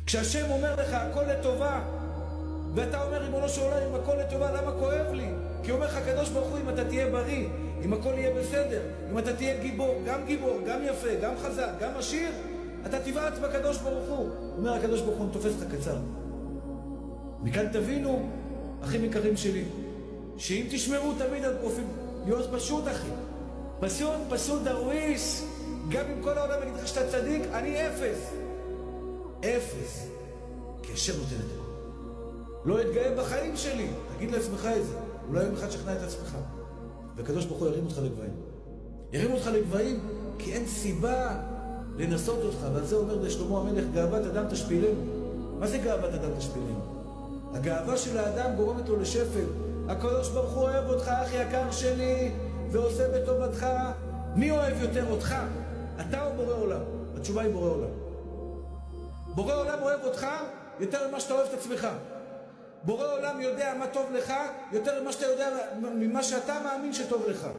כשהשם אומר לך הכל לטובה, ואתה אומר ריבונו של עולם אם הכל לטובה, למה כואב לי? כי אומר לך הקדוש ברוך הוא, אם אתה תהיה בריא, אם הכל יהיה בסדר, אם אתה תהיה גיבור, גם יפה, גם חזק, גם עשיר, אתה תבעט בקדוש ברוך הוא. אומר הקדוש ברוך הוא, תופס לך קצר. מכאן תבינו, אחים יקרים שלי, שאם תשמרו תמיד על פרופיל, להיות פשוט אחי, פשוט דרוויש, גם אם כל העולם יגיד לך שאתה צדיק, אני אפס. אפס. כי השם נותן את הכל. לא אתגאה בחיים שלי. תגיד לעצמך את זה. אולי יום אחד שכנע את עצמך. והקדוש ברוך הוא ירים אותך לגבהים. ירים אותך לגבהים כי אין סיבה לנסות אותך. ועל זה אומר לשלמה המלך, גאוות אדם תשפילנו. מה זה גאוות אדם תשפילנו? הגאווה של האדם גורמת לו לשפל. הקדוש ברוך הוא אוהב אותך, אחי יקר שלי, ועושה בטובתך. מי אוהב יותר אותך? אתה או בורא עולם? התשובה היא בורא עולם. בורא עולם אוהב אותך יותר ממה שאתה אוהב את עצמך. בורא עולם יודע מה טוב לך יותר ממה שאתה יודע, ממה שאתה מאמין שטוב לך.